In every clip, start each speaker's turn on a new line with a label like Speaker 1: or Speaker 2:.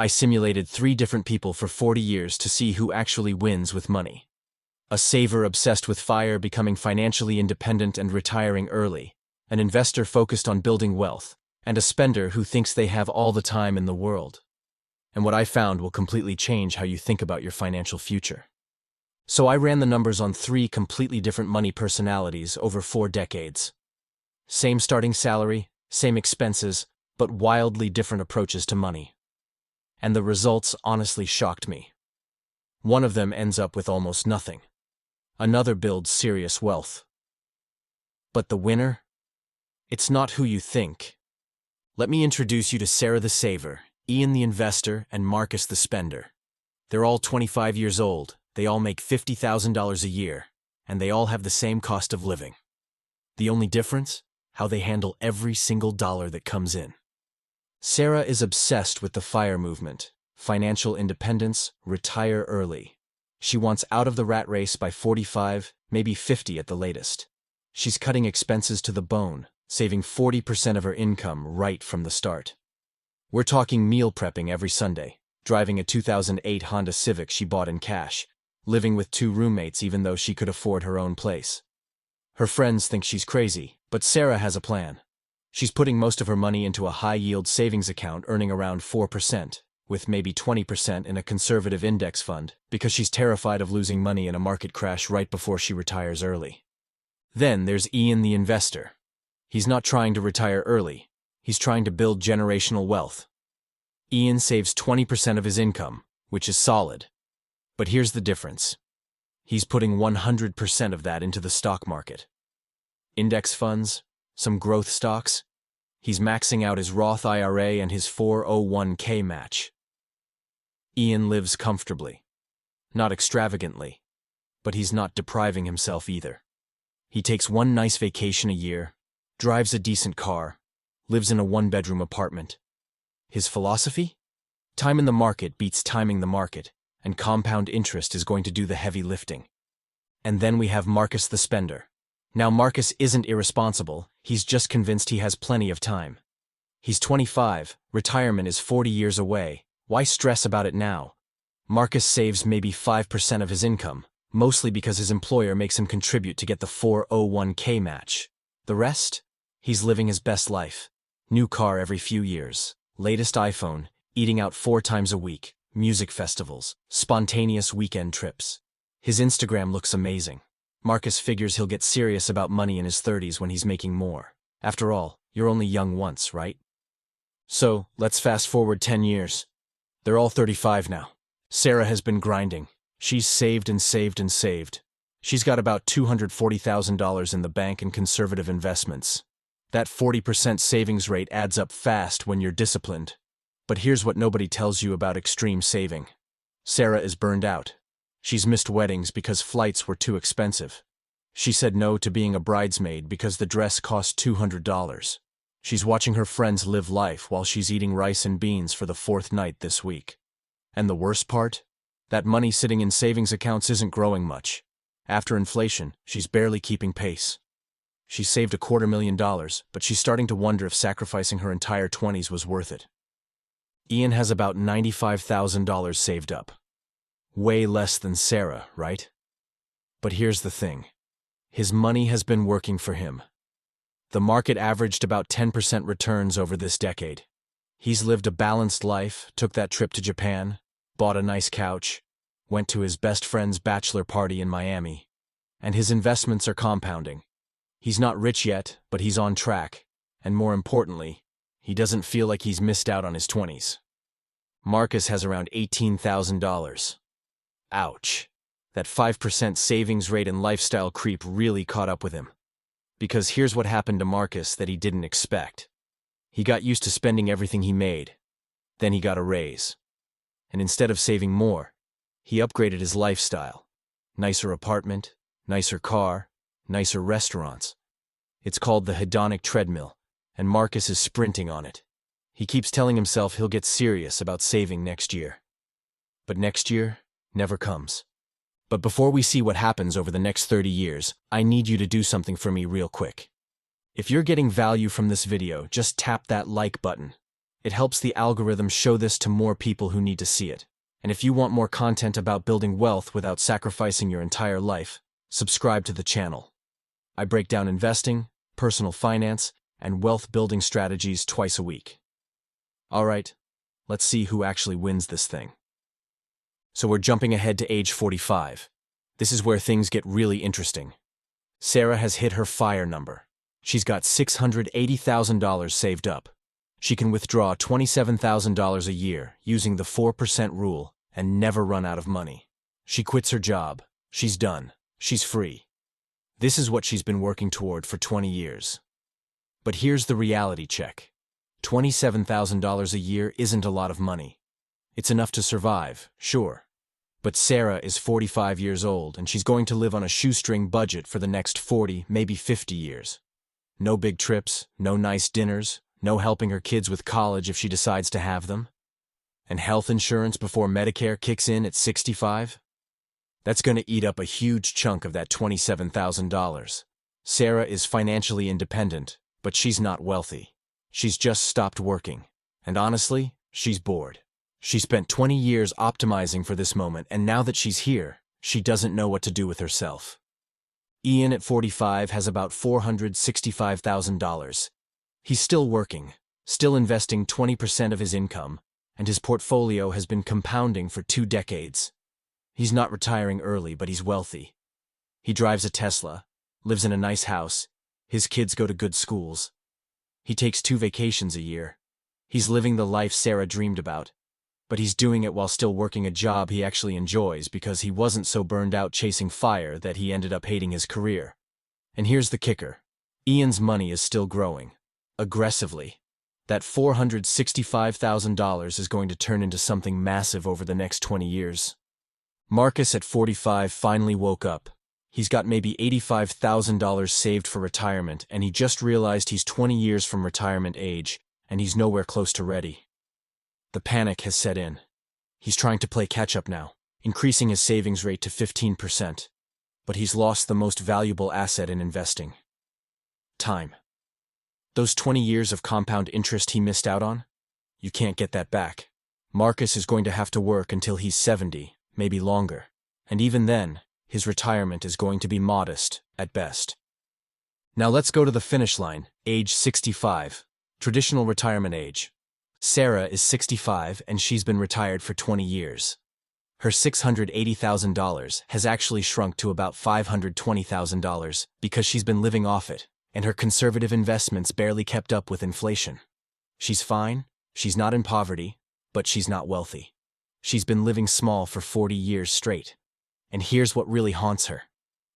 Speaker 1: I simulated 3 different people for 40 years to see who actually wins with money. A saver obsessed with FIRE becoming financially independent and retiring early, an investor focused on building wealth, and a spender who thinks they have all the time in the world. And what I found will completely change how you think about your financial future. So I ran the numbers on 3 completely different money personalities over 4 decades. Same starting salary, same expenses, but wildly different approaches to money. And the results honestly shocked me. One of them ends up with almost nothing. Another builds serious wealth. But the winner? It's not who you think. Let me introduce you to Sarah the Saver, Ian the Investor, and Marcus the Spender. They're all 25 years old, they all make $50,000 a year, and they all have the same cost of living. The only difference? How they handle every single dollar that comes in. Sarah is obsessed with the FIRE movement, financial independence, retire early. She wants out of the rat race by 45, maybe 50 at the latest. She's cutting expenses to the bone, saving 40% of her income right from the start. We're talking meal prepping every Sunday, driving a 2008 Honda Civic she bought in cash, living with 2 roommates even though she could afford her own place. Her friends think she's crazy, but Sarah has a plan. She's putting most of her money into a high-yield savings account earning around 4%, with maybe 20% in a conservative index fund, because she's terrified of losing money in a market crash right before she retires early. Then there's Ian the Investor. He's not trying to retire early. He's trying to build generational wealth. Ian saves 20% of his income, which is solid. But here's the difference. He's putting 100% of that into the stock market. Index funds, some growth stocks. He's maxing out his Roth IRA and his 401k match. Ian lives comfortably. Not extravagantly. But he's not depriving himself either. He takes 1 nice vacation a year, drives a decent car, lives in a 1-bedroom apartment. His philosophy? Time in the market beats timing the market, and compound interest is going to do the heavy lifting. And then we have Marcus the Spender. Now Marcus isn't irresponsible, he's just convinced he has plenty of time. He's 25, retirement is 40 years away, why stress about it now? Marcus saves maybe 5% of his income, mostly because his employer makes him contribute to get the 401k match. The rest? He's living his best life. New car every few years, latest iPhone, eating out 4 times a week, music festivals, spontaneous weekend trips. His Instagram looks amazing. Marcus figures he'll get serious about money in his 30s when he's making more. After all, you're only young once, right? So, let's fast forward 10 years. They're all 35 now. Sarah has been grinding. She's saved and saved and saved. She's got about $240,000 in the bank in conservative investments. That 40% savings rate adds up fast when you're disciplined. But here's what nobody tells you about extreme saving. Sarah is burned out. She's missed weddings because flights were too expensive. She said no to being a bridesmaid because the dress cost $200. She's watching her friends live life while she's eating rice and beans for the 4th night this week. And the worst part? That money sitting in savings accounts isn't growing much. After inflation, she's barely keeping pace. She's saved $250,000, but she's starting to wonder if sacrificing her entire 20s was worth it. Ian has about $95,000 saved up. Way less than Sarah, right? But here's the thing. His money has been working for him. The market averaged about 10% returns over this decade. He's lived a balanced life, took that trip to Japan, bought a nice couch, went to his best friend's bachelor party in Miami, and his investments are compounding. He's not rich yet, but he's on track, and more importantly, he doesn't feel like he's missed out on his 20s. Marcus has around $18,000. Ouch. That 5% savings rate and lifestyle creep really caught up with him. Because here's what happened to Marcus that he didn't expect. He got used to spending everything he made. Then he got a raise. And instead of saving more, he upgraded his lifestyle. Nicer apartment, nicer car, nicer restaurants. It's called the hedonic treadmill, and Marcus is sprinting on it. He keeps telling himself he'll get serious about saving next year. But next year never comes. But before we see what happens over the next 30 years, I need you to do something for me real quick. If you're getting value from this video, just tap that like button. It helps the algorithm show this to more people who need to see it. And if you want more content about building wealth without sacrificing your entire life, subscribe to the channel. I break down investing, personal finance, and wealth-building strategies twice a week. All right, let's see who actually wins this thing. So we're jumping ahead to age 45. This is where things get really interesting. Sarah has hit her FIRE number. She's got $680,000 saved up. She can withdraw $27,000 a year using the 4% rule and never run out of money. She quits her job. She's done. She's free. This is what she's been working toward for 20 years. But here's the reality check. $27,000 a year isn't a lot of money. It's enough to survive, sure. But Sarah is 45 years old and she's going to live on a shoestring budget for the next 40, maybe 50 years. No big trips, no nice dinners, no helping her kids with college if she decides to have them. And health insurance before Medicare kicks in at 65? That's going to eat up a huge chunk of that $27,000. Sarah is financially independent, but she's not wealthy. She's just stopped working. And honestly, she's bored. She spent 20 years optimizing for this moment, and now that she's here, she doesn't know what to do with herself. Ian at 45 has about $465,000. He's still working, still investing 20% of his income, and his portfolio has been compounding for 2 decades. He's not retiring early, but he's wealthy. He drives a Tesla, lives in a nice house, his kids go to good schools. He takes 2 vacations a year. He's living the life Sarah dreamed about, but he's doing it while still working a job he actually enjoys because he wasn't so burned out chasing FIRE that he ended up hating his career. And here's the kicker. Ian's money is still growing. Aggressively. That $465,000 is going to turn into something massive over the next 20 years. Marcus at 45 finally woke up. He's got maybe $85,000 saved for retirement, and he just realized he's 20 years from retirement age, and he's nowhere close to ready. The panic has set in. He's trying to play catch-up now, increasing his savings rate to 15%. But he's lost the most valuable asset in investing. Time. Those 20 years of compound interest he missed out on? You can't get that back. Marcus is going to have to work until he's 70, maybe longer. And even then, his retirement is going to be modest, at best. Now let's go to the finish line, age 65, traditional retirement age. Sarah is 65 and she's been retired for 20 years. Her $680,000 has actually shrunk to about $520,000 because she's been living off it, and her conservative investments barely kept up with inflation. She's fine, she's not in poverty, but she's not wealthy. She's been living small for 40 years straight. And here's what really haunts her.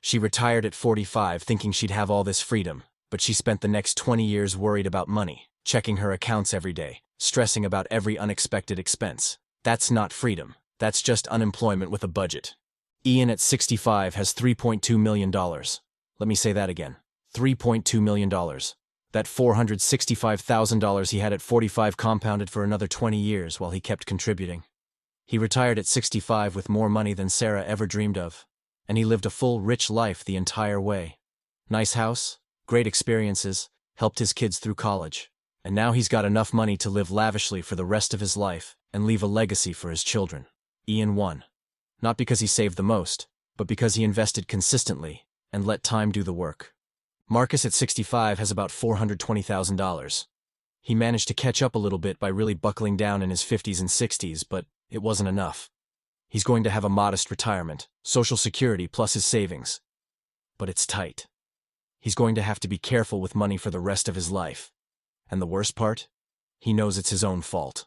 Speaker 1: She retired at 45 thinking she'd have all this freedom, but she spent the next 20 years worried about money, checking her accounts every day, stressing about every unexpected expense. That's not freedom. That's just unemployment with a budget. Ian at 65 has $3.2 million. Let me say that again. $3.2 million. That $465,000 he had at 45 compounded for another 20 years while he kept contributing. He retired at 65 with more money than Sarah ever dreamed of. And he lived a full, rich life the entire way. Nice house, great experiences, helped his kids through college. And now he's got enough money to live lavishly for the rest of his life and leave a legacy for his children. Ian won. Not because he saved the most, but because he invested consistently and let time do the work. Marcus at 65 has about $420,000. He managed to catch up a little bit by really buckling down in his 50s and 60s, but it wasn't enough. He's going to have a modest retirement, Social Security plus his savings. But it's tight. He's going to have to be careful with money for the rest of his life. And the worst part? He knows it's his own fault.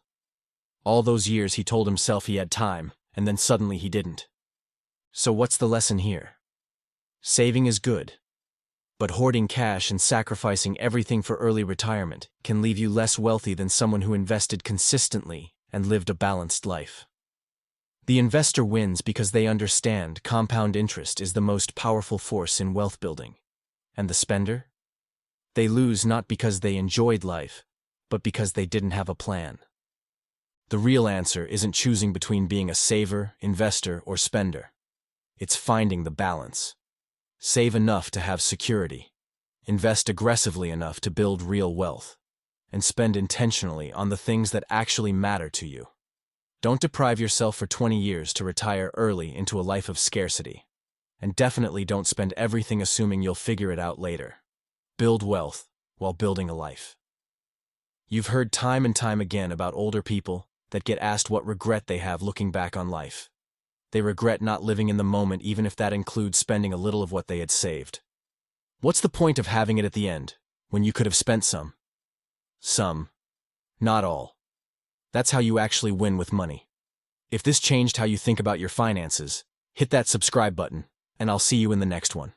Speaker 1: All those years he told himself he had time, and then suddenly he didn't. So what's the lesson here? Saving is good. But hoarding cash and sacrificing everything for early retirement can leave you less wealthy than someone who invested consistently and lived a balanced life. The investor wins because they understand compound interest is the most powerful force in wealth building. And the spender? They lose not because they enjoyed life, but because they didn't have a plan. The real answer isn't choosing between being a saver, investor, or spender. It's finding the balance. Save enough to have security. Invest aggressively enough to build real wealth. and spend intentionally on the things that actually matter to you. Don't deprive yourself for 20 years to retire early into a life of scarcity. And definitely don't spend everything assuming you'll figure it out later. Build wealth while building a life. You've heard time and time again about older people that get asked what regret they have looking back on life. They regret not living in the moment, even if that includes spending a little of what they had saved. What's the point of having it at the end, when you could have spent some? Some. Not all. That's how you actually win with money. If this changed how you think about your finances, hit that subscribe button, and I'll see you in the next one.